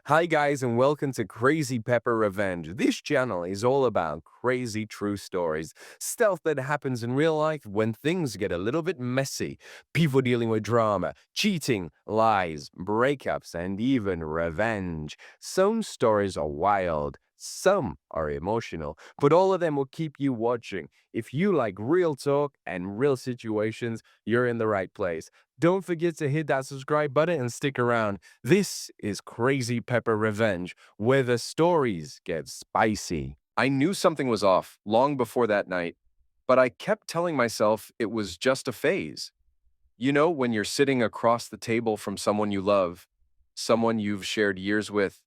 Hi guys and welcome to Crazy Pepper Revenge. This channel is all about crazy true stories, stuff that happens in real life when things get a little bit messy, people dealing with drama, cheating, lies, breakups, and even revenge. Some stories are wild, some are emotional, but all of them will keep you watching. If you like real talk and real situations, you're in the right place. Don't forget to hit that subscribe button and stick around. This is Crazy Pepper Revenge, where the stories get spicy. I knew something was off long before that night, but I kept telling myself it was just a phase. You know, when you're sitting across the table from someone you love, someone you've shared years with,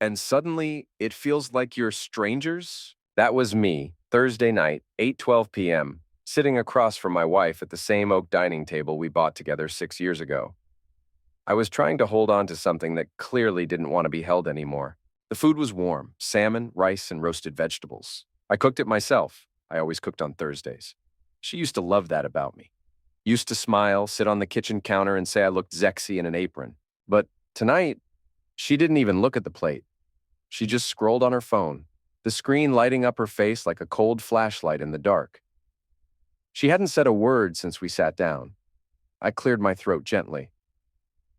and suddenly it feels like you're strangers? That was me, Thursday night, 8:12 p.m., sitting across from my wife at the same oak dining table we bought together 6 years ago. I was trying to hold on to something that clearly didn't want to be held anymore. The food was warm: salmon, rice, and roasted vegetables. I cooked it myself. I always cooked on Thursdays. She used to love that about me. Used to smile, sit on the kitchen counter, and say I looked sexy in an apron. But tonight, she didn't even look at the plate. She just scrolled on her phone, the screen lighting up her face like a cold flashlight in the dark. She hadn't said a word since we sat down. I cleared my throat gently.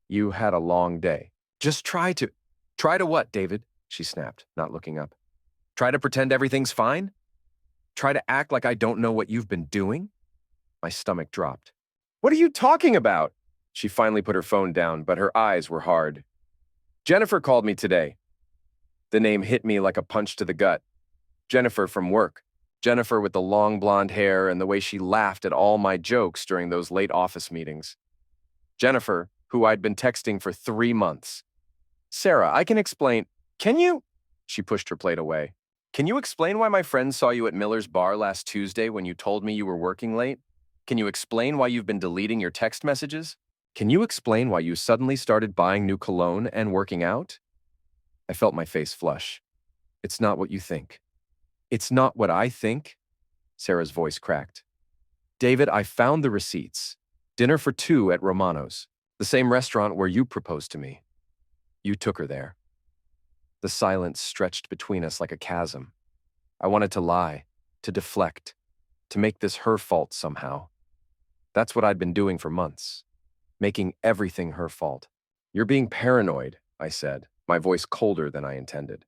You had a long day. Just try to. Try to what, David? She snapped, not looking up. Try to pretend everything's fine? Try to act like I don't know what you've been doing? My stomach dropped. What are you talking about? She finally put her phone down, but her eyes were hard. Jennifer called me today. The name hit me like a punch to the gut. Jennifer from work. Jennifer with the long blonde hair and the way she laughed at all my jokes during those late office meetings. Jennifer, who I'd been texting for 3 months. Sarah, I can explain. Can you? She pushed her plate away. Can you explain why my friend saw you at Miller's bar last Tuesday when you told me you were working late? Can you explain why you've been deleting your text messages? Can you explain why you suddenly started buying new cologne and working out? I felt my face flush. It's not what you think. It's not what I think? Sarah's voice cracked. David, I found the receipts. Dinner for 2 at Romano's, the same restaurant where you proposed to me. You took her there. The silence stretched between us like a chasm. I wanted to lie, to deflect, to make this her fault somehow. That's what I'd been doing for months, making everything her fault. You're being paranoid, I said, my voice colder than I intended.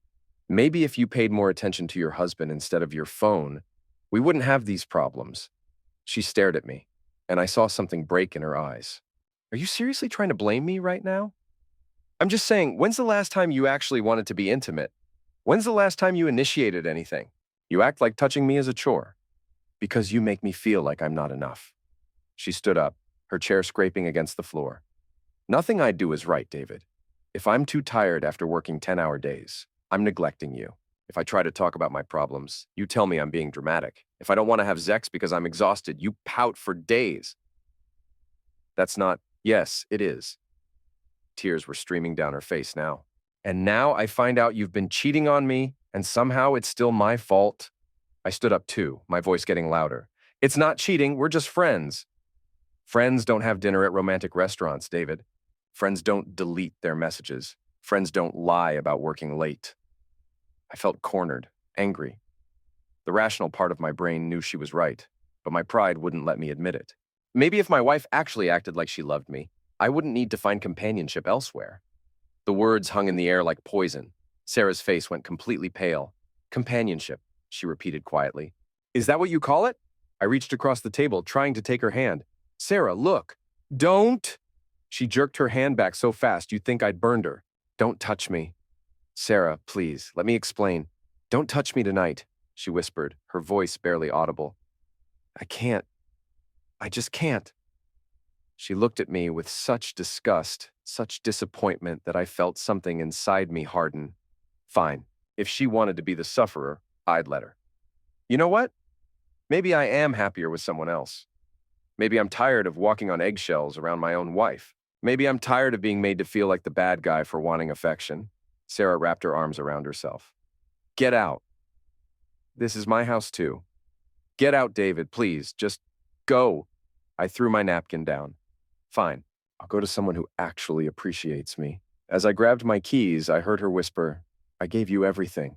Maybe if you paid more attention to your husband instead of your phone, we wouldn't have these problems. She stared at me, and I saw something break in her eyes. Are you seriously trying to blame me right now? I'm just saying, when's the last time you actually wanted to be intimate? When's the last time you initiated anything? You act like touching me is a chore. Because you make me feel like I'm not enough. She stood up, her chair scraping against the floor. Nothing I do is right, David. If I'm too tired after working 10-hour days, I'm neglecting you. If I try to talk about my problems, you tell me I'm being dramatic. If I don't want to have sex because I'm exhausted, you pout for days. That's not, yes, it is. Tears were streaming down her face now. And now I find out you've been cheating on me, and somehow it's still my fault. I stood up too, my voice getting louder. It's not cheating, we're just friends. Friends don't have dinner at romantic restaurants, David. Friends don't delete their messages. Friends don't lie about working late. I felt cornered, angry. The rational part of my brain knew she was right, but my pride wouldn't let me admit it. Maybe if my wife actually acted like she loved me, I wouldn't need to find companionship elsewhere. The words hung in the air like poison. Sarah's face went completely pale. Companionship, she repeated quietly. Is that what you call it? I reached across the table, trying to take her hand. Sarah, look. Don't! She jerked her hand back so fast you'd think I'd burned her. Don't touch me. Sarah, please, let me explain. Don't touch me tonight, she whispered, her voice barely audible. I can't. I just can't. She looked at me with such disgust, such disappointment that I felt something inside me harden. Fine. If she wanted to be the sufferer, I'd let her. You know what? Maybe I am happier with someone else. Maybe I'm tired of walking on eggshells around my own wife. Maybe I'm tired of being made to feel like the bad guy for wanting affection. Sarah wrapped her arms around herself. Get out. This is my house too. Get out, David, please. Just go. I threw my napkin down. Fine. I'll go to someone who actually appreciates me. As I grabbed my keys, I heard her whisper, "I gave you everything.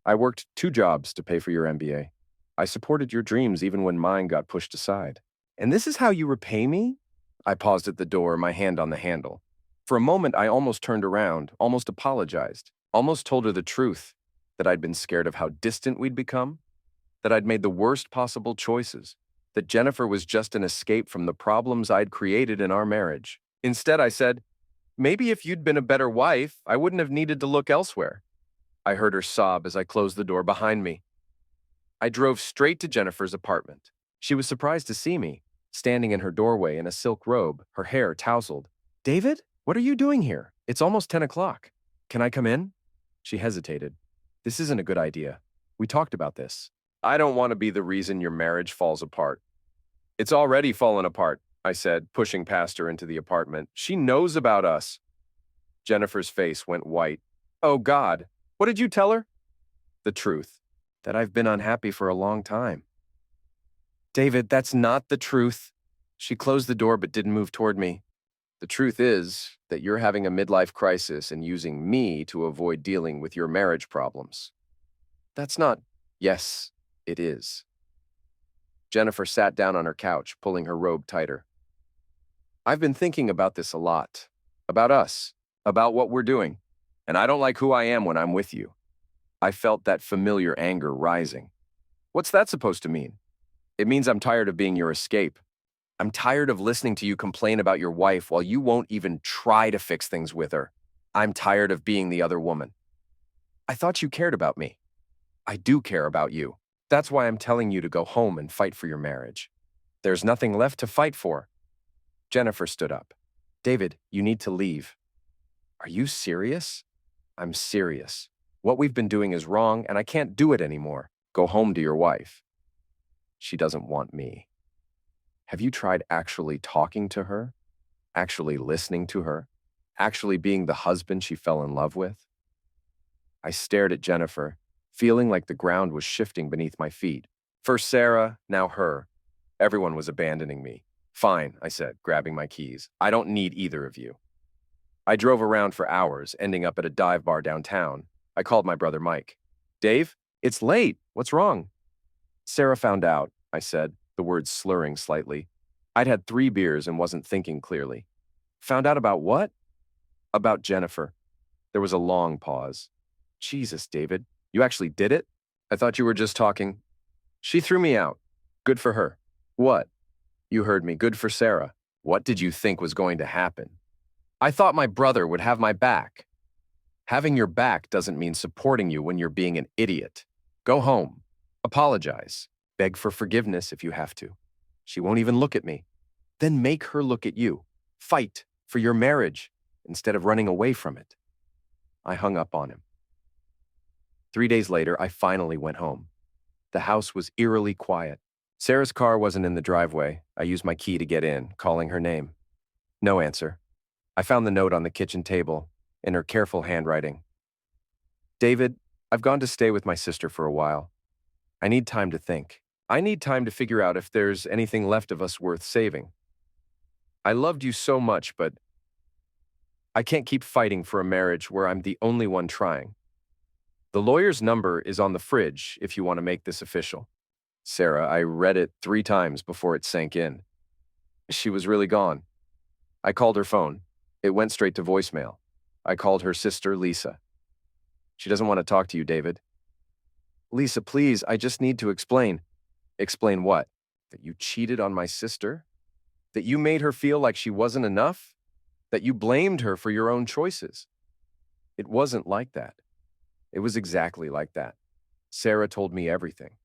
I worked 2 jobs to pay for your MBA. I supported your dreams even when mine got pushed aside. And this is how you repay me?" I paused at the door, my hand on the handle. For a moment, I almost turned around, almost apologized, almost told her the truth, that I'd been scared of how distant we'd become, that I'd made the worst possible choices, that Jennifer was just an escape from the problems I'd created in our marriage. Instead, I said, "Maybe if you'd been a better wife, I wouldn't have needed to look elsewhere." I heard her sob as I closed the door behind me. I drove straight to Jennifer's apartment. She was surprised to see me, standing in her doorway in a silk robe, her hair tousled. "David, what are you doing here? It's almost 10 o'clock. Can I come in?" She hesitated. "This isn't a good idea. We talked about this. I don't want to be the reason your marriage falls apart." "It's already fallen apart," I said, pushing past her into the apartment. "She knows about us." Jennifer's face went white. "Oh, God. What did you tell her?" "The truth. That I've been unhappy for a long time." "David, that's not the truth." She closed the door but didn't move toward me. "The truth is that you're having a midlife crisis and using me to avoid dealing with your marriage problems." "That's not—" "Yes, it is." Jennifer sat down on her couch, pulling her robe tighter. "I've been thinking about this a lot. About us. About what we're doing. And I don't like who I am when I'm with you." I felt that familiar anger rising. "What's that supposed to mean?" "It means I'm tired of being your escape. I'm tired of listening to you complain about your wife while you won't even try to fix things with her. I'm tired of being the other woman." "I thought you cared about me." "I do care about you. That's why I'm telling you to go home and fight for your marriage. There's nothing left to fight for." Jennifer stood up. "David, you need to leave." "Are you serious?" "I'm serious. What we've been doing is wrong, and I can't do it anymore. Go home to your wife." "She doesn't want me." "Have you tried actually talking to her? Actually listening to her? Actually being the husband she fell in love with?" I stared at Jennifer, feeling like the ground was shifting beneath my feet. First Sarah, now her. Everyone was abandoning me. "Fine," I said, grabbing my keys. "I don't need either of you." I drove around for hours, ending up at a dive bar downtown. I called my brother Mike. "Dave, it's late. What's wrong?" "Sarah found out," I said, the words slurring slightly. I'd had 3 beers and wasn't thinking clearly. "Found out about what?" "About Jennifer." There was a long pause. "Jesus, David, you actually did it? I thought you were just talking." "She threw me out. Good for her." "What?" "You heard me. Good for Sarah." "What did you think was going to happen?" "I thought my brother would have my back." "Having your back doesn't mean supporting you when you're being an idiot. Go home. Apologize. Beg for forgiveness if you have to. She won't even look at me. Then make her look at you. Fight for your marriage instead of running away from it." I hung up on him. 3 days later, I finally went home. The house was eerily quiet. Sarah's car wasn't in the driveway. I used my key to get in, calling her name. No answer. I found the note on the kitchen table, in her careful handwriting. "David, I've gone to stay with my sister for a while. I need time to think. I need time to figure out if there's anything left of us worth saving. I loved you so much, but I can't keep fighting for a marriage where I'm the only one trying. The lawyer's number is on the fridge if you want to make this official." Sarah, I read it 3 times before it sank in. She was really gone. I called her phone. It went straight to voicemail. I called her sister, Lisa. "She doesn't want to talk to you, David." "Lisa, please, I just need to explain." "Explain what? That you cheated on my sister? That you made her feel like she wasn't enough? That you blamed her for your own choices?" It wasn't like that. It was exactly like that. Sarah told me everything.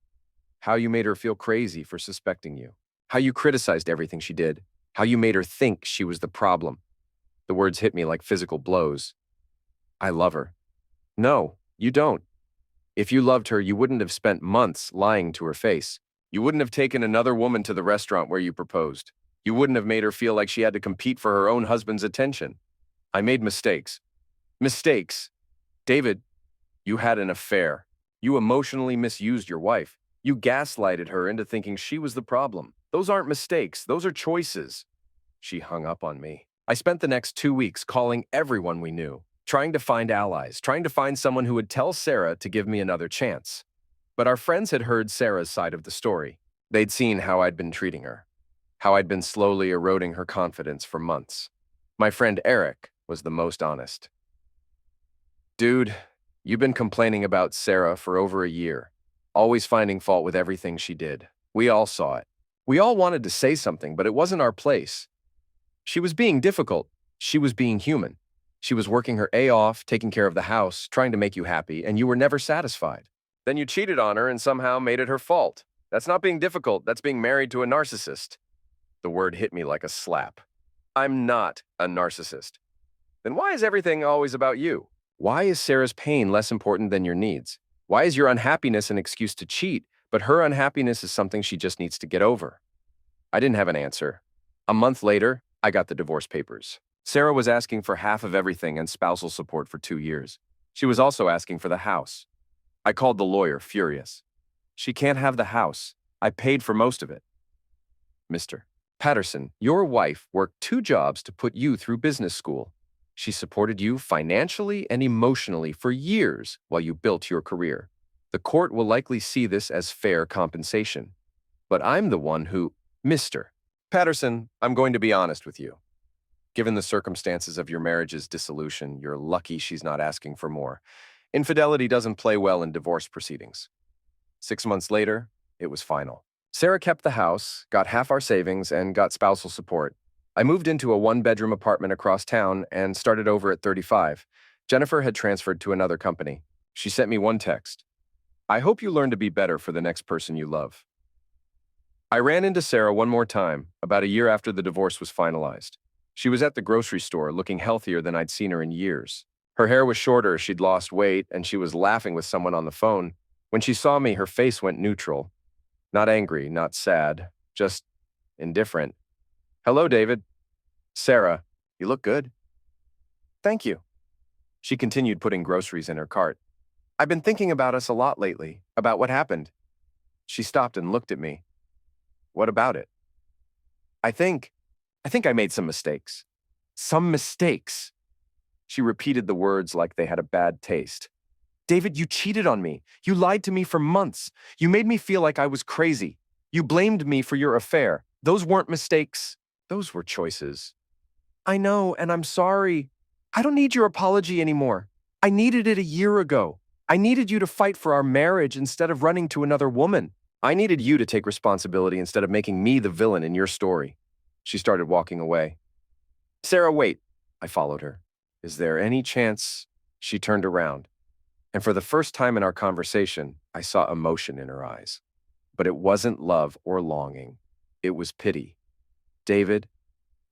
How you made her feel crazy for suspecting you. How you criticized everything she did. How you made her think she was the problem. The words hit me like physical blows. "I love her." "No, you don't. If you loved her, you wouldn't have spent months lying to her face. You wouldn't have taken another woman to the restaurant where you proposed. You wouldn't have made her feel like she had to compete for her own husband's attention. I made mistakes." "Mistakes? David, you had an affair. You emotionally misused your wife. You gaslighted her into thinking she was the problem. Those aren't mistakes. Those are choices." She hung up on me. I spent the next 2 weeks calling everyone we knew. trying to find allies, trying to find someone who would tell Sarah to give me another chance. But our friends had heard Sarah's side of the story. They'd seen how I'd been treating her, how I'd been slowly eroding her confidence for months. My friend Eric was the most honest. Dude, you've been complaining about Sarah for over a year, always finding fault with everything she did. We all saw it. We all wanted to say something, but it wasn't our place. She was being difficult. She was being human. She was working her A off, taking care of the house, trying to make you happy, and you were never satisfied. Then you cheated on her and somehow made it her fault. That's not being difficult, that's being married to a narcissist. The word hit me like a slap. I'm not a narcissist. Then why is everything always about you? Why is Sarah's pain less important than your needs? Why is your unhappiness an excuse to cheat, but her unhappiness is something she just needs to get over? I didn't have an answer. A month later, I got the divorce papers. Sarah was asking for half of everything and spousal support for 2 years. She was also asking for the house. I called the lawyer, furious. She can't have the house. I paid for most of it. Mr. Patterson, your wife worked 2 jobs to put you through business school. She supported you financially and emotionally for years while you built your career. The court will likely see this as fair compensation. But I'm the one who... Mr. Patterson, I'm going to be honest with you. Given the circumstances of your marriage's dissolution, you're lucky she's not asking for more. Infidelity doesn't play well in divorce proceedings. 6 months later, it was final. Sarah kept the house, got half our savings, and got spousal support. I moved into a 1-bedroom apartment across town and started over at 35. Jennifer had transferred to another company. She sent me one text. I hope you learn to be better for the next person you love. I ran into Sarah one more time, about a year after the divorce was finalized. She was at the grocery store, looking healthier than I'd seen her in years. Her hair was shorter, she'd lost weight, and she was laughing with someone on the phone. When she saw me, her face went neutral. Not angry, not sad, just indifferent. Hello, David. Sarah, you look good. Thank you. She continued putting groceries in her cart. I've been thinking about us a lot lately, about what happened. She stopped and looked at me. What about it? I think I made some mistakes. Some mistakes. She repeated the words like they had a bad taste. David, you cheated on me. You lied to me for months. You made me feel like I was crazy. You blamed me for your affair. Those weren't mistakes. Those were choices. I know, and I'm sorry. I don't need your apology anymore. I needed it a year ago. I needed you to fight for our marriage instead of running to another woman. I needed you to take responsibility instead of making me the villain in your story. She started walking away. Sarah, wait. I followed her. Is there any chance? She turned around. And for the first time in our conversation, I saw emotion in her eyes. But it wasn't love or longing. It was pity. David,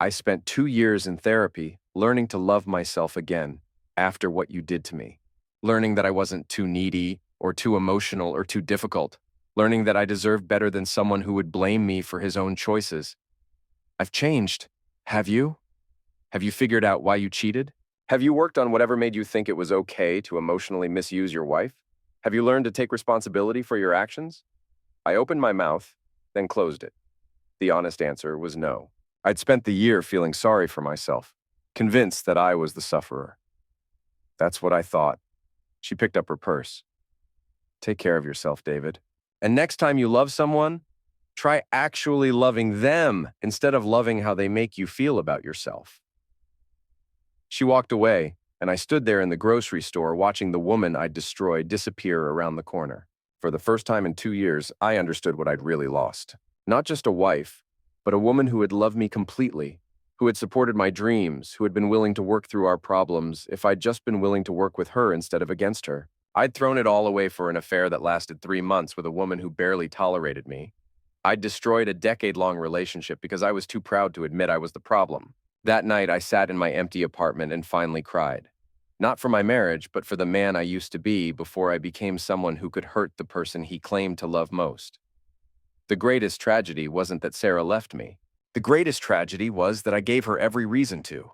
I spent 2 years in therapy learning to love myself again after what you did to me. Learning that I wasn't too needy or too emotional or too difficult. Learning that I deserved better than someone who would blame me for his own choices. I've changed. Have you? Have you figured out why you cheated? Have you worked on whatever made you think it was okay to emotionally misuse your wife? Have you learned to take responsibility for your actions? I opened my mouth, then closed it. The honest answer was no. I'd spent the year feeling sorry for myself, convinced that I was the sufferer. That's what I thought. She picked up her purse. Take care of yourself, David. And next time you love someone, try actually loving them instead of loving how they make you feel about yourself. She walked away, and I stood there in the grocery store watching the woman I'd destroyed disappear around the corner. For the first time in 2 years, I understood what I'd really lost. Not just a wife, but a woman who had loved me completely, who had supported my dreams, who had been willing to work through our problems if I'd just been willing to work with her instead of against her. I'd thrown it all away for an affair that lasted 3 months with a woman who barely tolerated me. I'd destroyed a decade-long relationship because I was too proud to admit I was the problem. That night, I sat in my empty apartment and finally cried. Not for my marriage, but for the man I used to be before I became someone who could hurt the person he claimed to love most. The greatest tragedy wasn't that Sarah left me. The greatest tragedy was that I gave her every reason to.